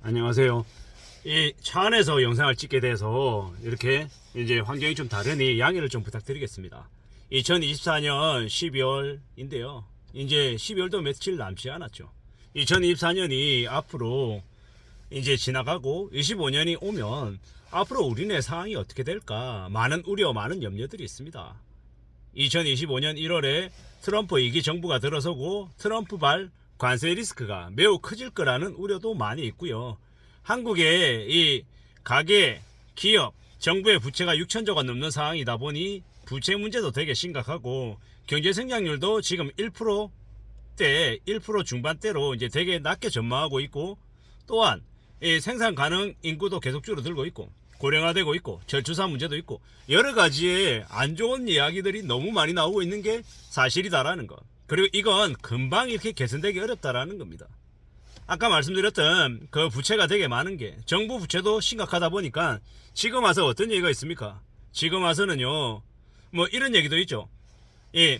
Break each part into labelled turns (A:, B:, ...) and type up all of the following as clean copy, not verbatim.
A: 안녕하세요. 이 차 안에서 영상을 찍게 돼서 이렇게 이제 환경이 좀 다르니 양해를 좀 부탁드리겠습니다. 2024년 12월인데요. 이제 12월도 며칠 남지 않았죠. 2024년이 앞으로 이제 지나가고 25년이 오면 앞으로 우리네 상황이 어떻게 될까 많은 우려, 많은 염려들이 있습니다. 2025년 1월에 트럼프 2기 정부가 들어서고 트럼프발 관세 리스크가 매우 커질 거라는 우려도 많이 있고요. 한국의 이 가계, 기업, 정부의 부채가 6천조가 넘는 상황이다 보니 부채 문제도 되게 심각하고 경제 성장률도 지금 1%대 1% 중반대로 이제 되게 낮게 전망하고 있고, 또한 이 생산 가능 인구도 계속 줄어들고 있고 고령화되고 있고 저출산 문제도 있고 여러 가지의 안 좋은 이야기들이 너무 많이 나오고 있는 게 사실이다라는 것. 그리고 이건 금방 이렇게 개선되기 어렵다라는 겁니다. 아까 말씀드렸던 그 부채가 되게 많은 게 정부 부채도 심각하다 보니까 지금 와서 어떤 얘기가 있습니까? 지금 와서는요, 뭐 이런 얘기도 있죠. 이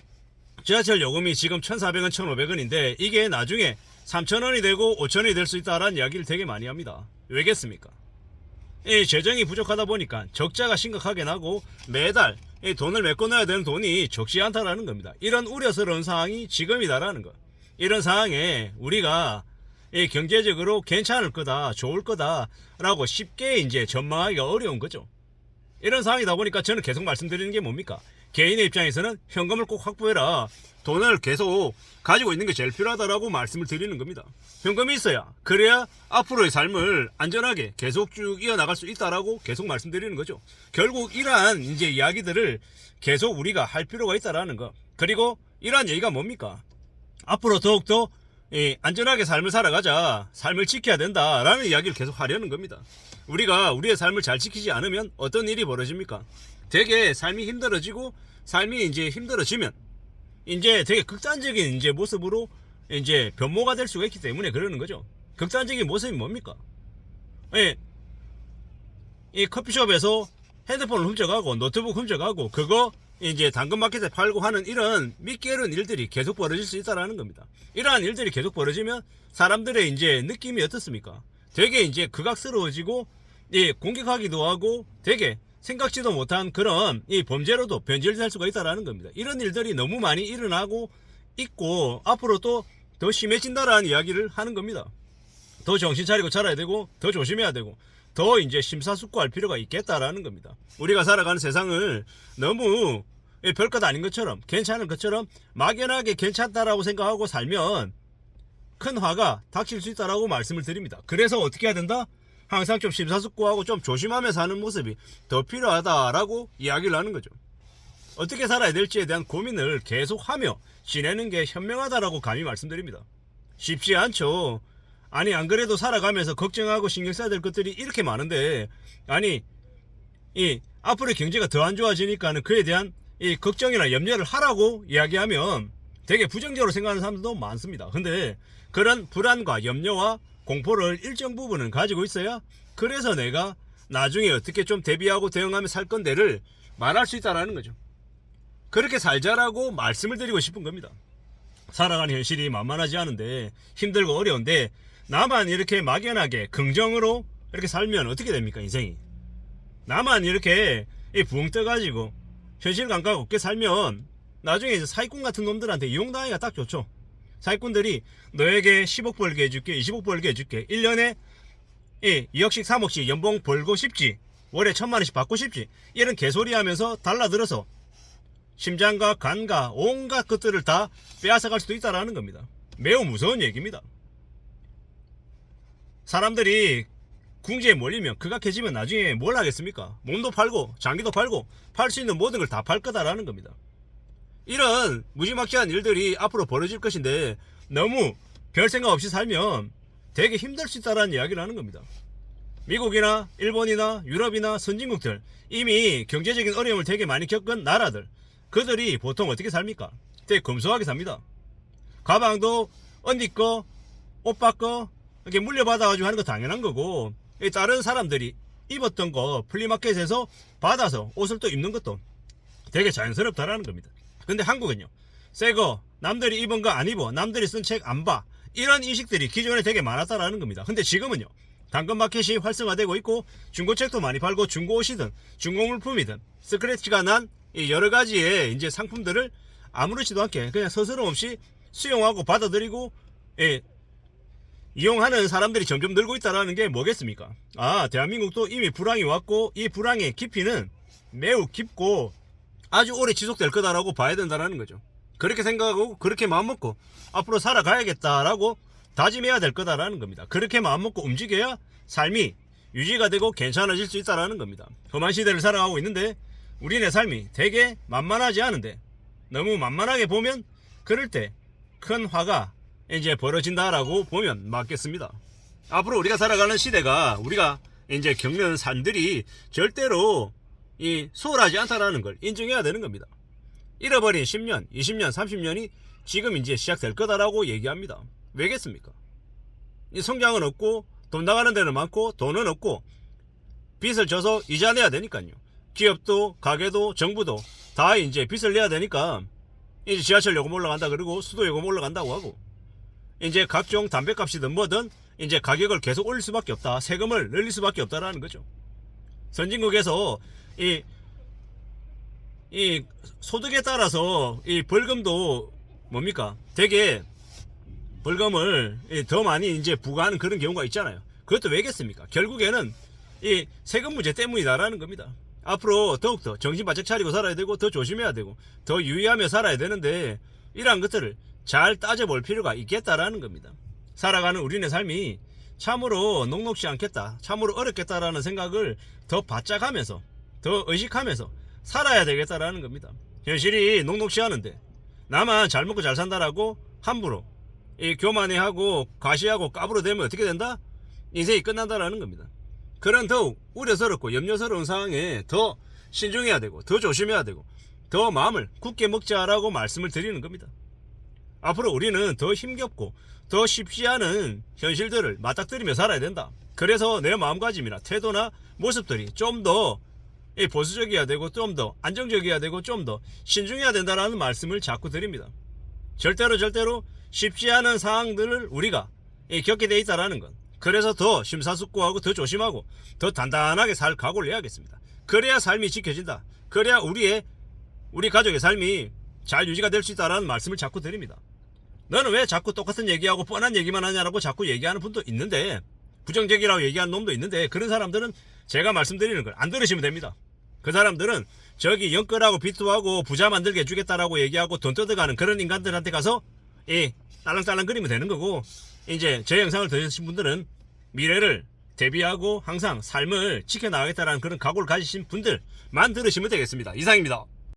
A: 지하철 요금이 지금 1,400원, 1,500원인데 이게 나중에 3,000원이 되고 5,000원이 될 수 있다라는 이야기를 되게 많이 합니다. 왜겠습니까? 이 재정이 부족하다 보니까 적자가 심각하게 나고 매달 이 돈을 메꿔놔야 되는 돈이 적지 않다라는 겁니다. 이런 우려스러운 상황이 지금이다라는 것. 이런 상황에 우리가 이 경제적으로 괜찮을 거다, 좋을 거다라고 쉽게 이제 전망하기가 어려운 거죠. 이런 상황이다 보니까 저는 계속 말씀드리는 게 뭡니까? 개인의 입장에서는 현금을 꼭 확보해라. 돈을 계속 가지고 있는 게 제일 필요하다라고 말씀을 드리는 겁니다. 현금이 있어야, 그래야 앞으로의 삶을 안전하게 계속 쭉 이어나갈 수 있다라고 계속 말씀드리는 거죠. 결국 이러한 이제 이야기들을 계속 우리가 할 필요가 있다라는 거. 그리고 이러한 얘기가 뭡니까? 앞으로 더욱더 안전하게 삶을 살아가자, 삶을 지켜야 된다라는 이야기를 계속 하려는 겁니다. 우리가 우리의 삶을 잘 지키지 않으면 어떤 일이 벌어집니까? 되게 삶이 힘들어지고, 삶이 이제 힘들어지면 이제 되게 극단적인 이제 모습으로 이제 변모가 될 수가 있기 때문에 그러는 거죠. 극단적인 모습이 뭡니까? 이 커피숍에서 핸드폰을 훔쳐가고 노트북 훔쳐가고 그거 이제 당근마켓에 팔고 하는 이런 미끼런 일들이 계속 벌어질 수 있다라는 겁니다. 이러한 일들이 계속 벌어지면 사람들의 이제 느낌이 어떻습니까? 되게 이제 극악스러워지고, 공격하기도 하고 되게 생각지도 못한 그런 이 범죄로도 변질될 수가 있다라는 겁니다. 이런 일들이 너무 많이 일어나고 있고 앞으로 또 더 심해진다라는 이야기를 하는 겁니다. 더 정신 차리고 살아야 되고 더 조심해야 되고 더 이제 심사숙고할 필요가 있겠다라는 겁니다. 우리가 살아가는 세상을 너무 별것 아닌 것처럼, 괜찮은 것처럼 막연하게 괜찮다라고 생각하고 살면 큰 화가 닥칠 수 있다라고 말씀을 드립니다. 그래서 어떻게 해야 된다? 항상 좀 심사숙고하고 좀 조심하며 사는 모습이 더 필요하다라고 이야기를 하는 거죠. 어떻게 살아야 될지에 대한 고민을 계속하며 지내는 게 현명하다라고 감히 말씀드립니다. 쉽지 않죠. 아니, 안 그래도 살아가면서 걱정하고 신경 써야 될 것들이 이렇게 많은데, 아니, 앞으로 경제가 더 안 좋아지니까는 그에 대한 걱정이나 염려를 하라고 이야기하면 되게 부정적으로 생각하는 사람들도 많습니다. 근데 그런 불안과 염려와 공포를 일정 부분은 가지고 있어야, 그래서 내가 나중에 어떻게 좀 대비하고 대응하며 살 건데를 말할 수 있다는 거죠. 그렇게 살자라고 말씀을 드리고 싶은 겁니다. 살아가는 현실이 만만하지 않은데, 힘들고 어려운데 나만 이렇게 막연하게 긍정으로 이렇게 살면 어떻게 됩니까? 인생이 나만 이렇게 부엉 떠가지고 현실 감각 없게 살면 나중에 이제 사기꾼 같은 놈들한테 이용당하기가 딱 좋죠. 사기꾼들이 너에게 10억 벌게 해줄게, 20억 벌게 해줄게, 1년에 2억씩 3억씩 연봉 벌고 싶지, 월에 1,000만원씩 받고 싶지, 이런 개소리 하면서 달라들어서 심장과 간과 온갖 것들을 다 빼앗아갈 수도 있다는 겁니다. 매우 무서운 얘기입니다. 사람들이 궁지에 몰리면, 극악해지면 나중에 뭘 하겠습니까? 몸도 팔고 장기도 팔고 팔 수 있는 모든 걸 다 팔 거다라는 겁니다. 이런 무지막지한 일들이 앞으로 벌어질 것인데 너무 별 생각 없이 살면 되게 힘들 수 있다는 이야기를 하는 겁니다. 미국이나 일본이나 유럽이나 선진국들, 이미 경제적인 어려움을 되게 많이 겪은 나라들, 그들이 보통 어떻게 삽니까? 되게 검소하게 삽니다. 가방도 언니 거, 오빠 거 이렇게 물려받아가지고 하는 거 당연한 거고, 다른 사람들이 입었던 거 플리마켓에서 받아서 옷을 또 입는 것도 되게 자연스럽다라는 겁니다. 근데 한국은요, 새거 남들이 입은 거 안 입어, 남들이 쓴 책 안 봐, 이런 인식들이 기존에 되게 많았다라는 겁니다. 근데 지금은요, 당근마켓이 활성화되고 있고 중고책도 많이 팔고 중고옷이든 중고물품이든 스크래치가 난 이 여러 가지의 이제 상품들을 아무렇지도 않게 그냥 서스럼 없이 수용하고 받아들이고 이용하는 사람들이 점점 늘고 있다는 게 뭐겠습니까? 대한민국도 이미 불황이 왔고 이 불황의 깊이는 매우 깊고 아주 오래 지속될 거다라고 봐야 된다는 거죠. 그렇게 생각하고 그렇게 마음먹고 앞으로 살아가야겠다라고 다짐해야 될 거다라는 겁니다. 그렇게 마음먹고 움직여야 삶이 유지가 되고 괜찮아질 수 있다라는 겁니다. 험한 시대를 살아가고 있는데 우리네 삶이 되게 만만하지 않은데 너무 만만하게 보면 그럴 때 큰 화가 이제 벌어진다라고 보면 맞겠습니다. 앞으로 우리가 살아가는 시대가 우리가 이제 겪는 삶들이 절대로 수월하지 않다라는 걸 인정해야 되는 겁니다. 잃어버린 10년, 20년, 30년이 지금 이제 시작될 거다라고 얘기합니다. 왜겠습니까? 이 성장은 없고 돈 나가는 데는 많고 돈은 없고 빚을 져서 이자 내야 되니까요. 기업도 가게도 정부도 다 이제 빚을 내야 되니까 이제 지하철 요금 올라간다 그러고 수도 요금 올라간다고 하고 이제 각종 담배값이든 뭐든 이제 가격을 계속 올릴 수밖에 없다. 세금을 늘릴 수밖에 없다라는 거죠. 선진국에서 이 소득에 따라서 이 벌금도 뭡니까? 되게 벌금을 더 많이 이제 부과하는 그런 경우가 있잖아요. 그것도 왜겠습니까? 결국에는 이 세금 문제 때문이다라는 겁니다. 앞으로 더욱더 정신 바짝 차리고 살아야 되고 더 조심해야 되고 더 유의하며 살아야 되는데 이러한 것들을 잘 따져볼 필요가 있겠다라는 겁니다. 살아가는 우리네 삶이 참으로 녹록지 않겠다, 참으로 어렵겠다라는 생각을 더 바짝 하면서 더 의식하면서 살아야 되겠다라는 겁니다. 현실이 녹록지 않은데 나만 잘 먹고 잘 산다라고 함부로 교만해하고 과시하고 까부러대면 어떻게 된다? 인생이 끝난다라는 겁니다. 그런 더욱 우려스럽고 염려스러운 상황에 더 신중해야 되고 더 조심해야 되고 더 마음을 굳게 먹자라고 말씀을 드리는 겁니다. 앞으로 우리는 더 힘겹고 더 쉽지 않은 현실들을 맞닥뜨리며 살아야 된다. 그래서 내 마음가짐이나 태도나 모습들이 좀 더 보수적이어야 되고 좀 더 안정적이어야 되고 좀 더 신중해야 된다는 말씀을 자꾸 드립니다. 절대로 쉽지 않은 상황들을 우리가 겪게 돼 있다는 것. 그래서 더 심사숙고하고 더 조심하고 더 단단하게 살 각오를 해야겠습니다. 그래야 삶이 지켜진다. 그래야 우리 가족의 삶이 잘 유지가 될 수 있다는 말씀을 자꾸 드립니다. 너는 왜 자꾸 똑같은 얘기하고 뻔한 얘기만 하냐라고 자꾸 얘기하는 분도 있는데, 부정적이라고 얘기하는 놈도 있는데, 그런 사람들은 제가 말씀드리는 걸 안 들으시면 됩니다. 그 사람들은 저기 영끌하고 비투하고 부자 만들게 해주겠다라고 얘기하고 돈 뜯어가는 그런 인간들한테 가서 딸랑딸랑거리면 되는 거고, 이제 제 영상을 들으신 분들은 미래를 대비하고 항상 삶을 지켜나가겠다는 그런 각오를 가지신 분들만 들으시면 되겠습니다. 이상입니다.